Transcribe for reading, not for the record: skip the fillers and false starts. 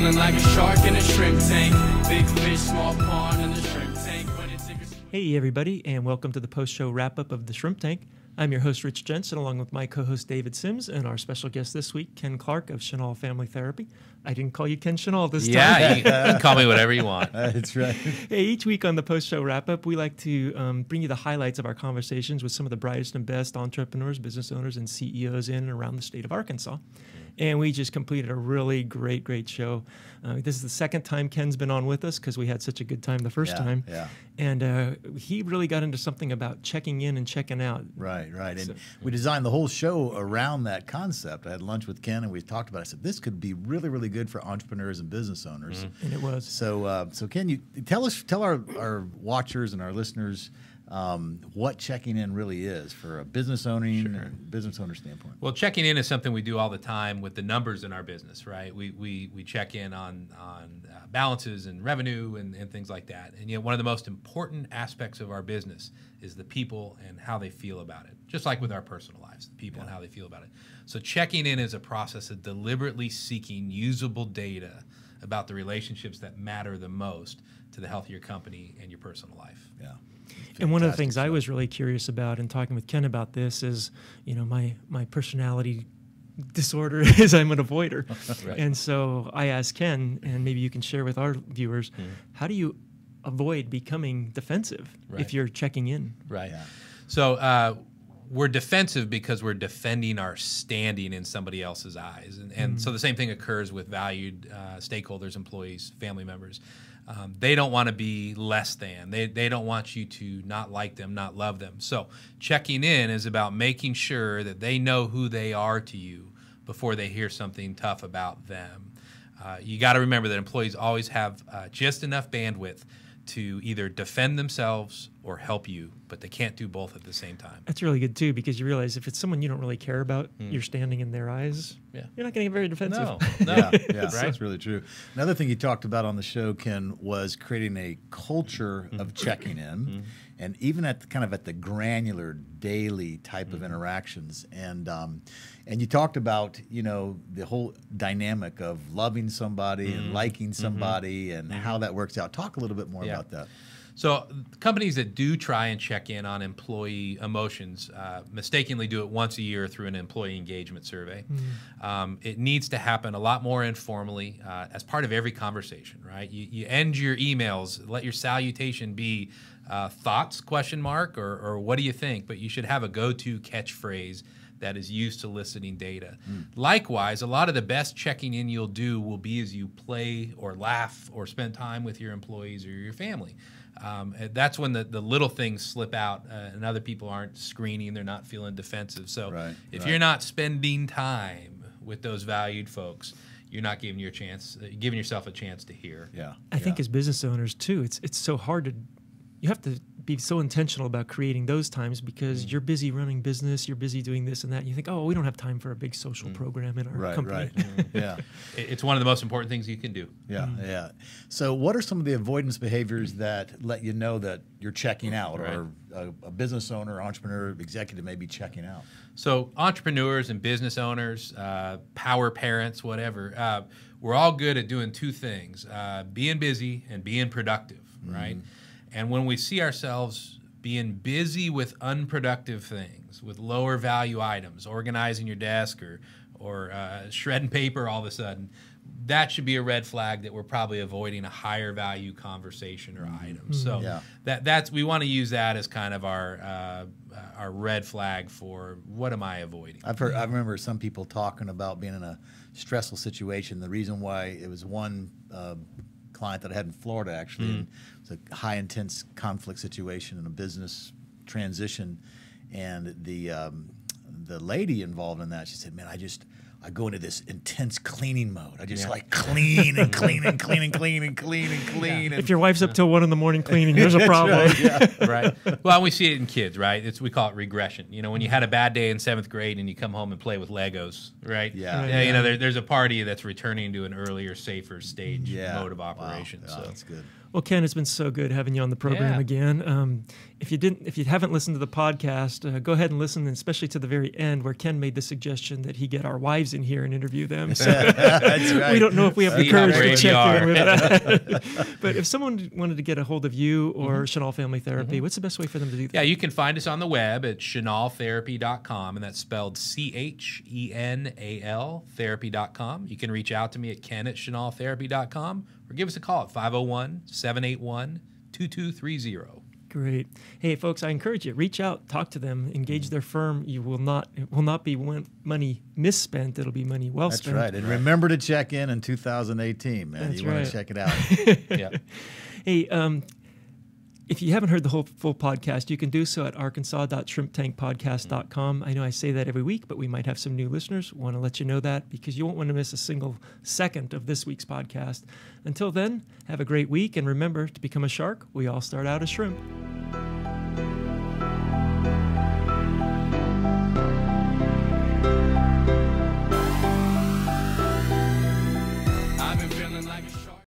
Smiling like a shark in a shrimp tank. Big fish, small pond in the shrimp tank. When it tickers. Hey everybody, and welcome to the post-show wrap-up of The Shrimp Tank. I'm your host, Rich Jensen, along with my co-host, David Sims, and our special guest this week, Ken Clark of Chenal Family Therapy. I didn't call you Ken Chenal this time. Yeah, you can call me whatever you want. That's right. Hey, each week on the post-show wrap-up, we like to bring you the highlights of our conversations with some of the brightest and best entrepreneurs, business owners, and CEOs in and around the state of Arkansas. And we just completed a really great show. This is the second time Ken's been on with us because we had such a good time the first time. Yeah. And he really got into something about checking in and checking out. Right. And we designed the whole show around that concept. I had lunch with Ken and we talked about it. I said, this could be really good for entrepreneurs and business owners. And it was. So Ken, you tell our watchers and our listeners what checking in really is for a business owner standpoint. Well, checking in is something we do all the time with the numbers in our business, right? We check in on balances and revenue and things like that. And one of the most important aspects of our business is the people and how they feel about it. Just like with our personal lives, the people and how they feel about it. So checking in is a process of deliberately seeking usable data about the relationships that matter the most to the health of your company and your personal life. Yeah. And one of the things I was really curious about in talking with Ken about this is, my personality disorder is I'm an avoider. Right. And so I asked Ken, and maybe you can share with our viewers, how do you avoid becoming defensive if you're checking in? Right. Yeah. So we're defensive because we're defending our standing in somebody else's eyes. And so the same thing occurs with valued stakeholders, employees, family members. They don't want to be less than. They don't want you to not like them, not love them. So checking in is about making sure that they know who they are to you before they hear something tough about them. You got to remember that employees always have just enough bandwidth to either defend themselves or help you, but they can't do both at the same time. That's really good, too, because you realize if it's someone you don't really care about, you're standing in their eyes, you're not going to get very defensive. No. Right? That's really true. Another thing you talked about on the show, Ken, was creating a culture of checking in, and even at the granular daily type of interactions. And you talked about the whole dynamic of loving somebody and liking somebody and how that works out. Talk a little bit more about that. So companies that do try and check in on employee emotions mistakenly do it once a year through an employee engagement survey. It needs to happen a lot more informally as part of every conversation, right? You end your emails, let your salutation be thoughts, ? Or what do you think? But you should have a go-to catchphrase that is used to eliciting data. Likewise, a lot of the best checking in you'll do will be as you play or laugh or spend time with your employees or your family. That's when the little things slip out and other people aren't screening, they're not feeling defensive. So if you're not spending time with those valued folks, you're not giving yourself a chance to hear. I think as business owners, too, it's so hard to, you have to be so intentional about creating those times because you're busy running business, you're busy doing this and that, and you think, oh, we don't have time for a big social program in our company. Yeah. It's one of the most important things you can do. Yeah. So what are some of the avoidance behaviors that let you know that you're checking out or a business owner, entrepreneur, executive may be checking out? So entrepreneurs and business owners, power parents, whatever, we're all good at doing two things, being busy and being productive, right? And when we see ourselves being busy with unproductive things, with lower value items, organizing your desk or shredding paper all of a sudden, that should be a red flag that we're probably avoiding a higher value conversation or item. So that's we want to use that as kind of our red flag for what am I avoiding. I remember some people talking about being in a stressful situation. The reason why it was one client that I had in Florida actually. And it was a high intense conflict situation in a business transition, and the lady involved in that, she said, "Man, I go into this intense cleaning mode. I just like clean and clean and clean and clean and clean and clean." And if your wife's up till 1 a.m. cleaning, there's a problem. Right. Well, we see it in kids, right? We call it regression. When you had a bad day in 7th grade and you come home and play with Legos, right? There's a party that's returning to an earlier, safer stage mode of operation. Wow. So that's good. Well, Ken, it's been so good having you on the program Yeah. again. If you haven't listened to the podcast, go ahead and listen, and especially to the very end where Ken made the suggestion that he get our wives in here and interview them. So That's right. we don't know if we have the See how courage to brave you check in are. with that. But if someone wanted to get a hold of you or Chenal Family Therapy, what's the best way for them to do that? Yeah, you can find us on the web at chenaltherapy.com, and that's spelled Chenal therapy.com. You can reach out to me at ken@chenaltherapy.com or give us a call at 501-781-2230. Great. Hey, folks, I encourage you, reach out, talk to them, engage their firm. It will not be money misspent. It'll be money well That's spent. right. And remember to check in 2018, man. That's You want right. to check it out. Yeah. Hey, if you haven't heard the full podcast, you can do so at arkansas.shrimptankpodcast.com. I know I say that every week, but we might have some new listeners. Want to let you know that because you won't want to miss a single second of this week's podcast. Until then, have a great week, and remember, to become a shark, we all start out as shrimp.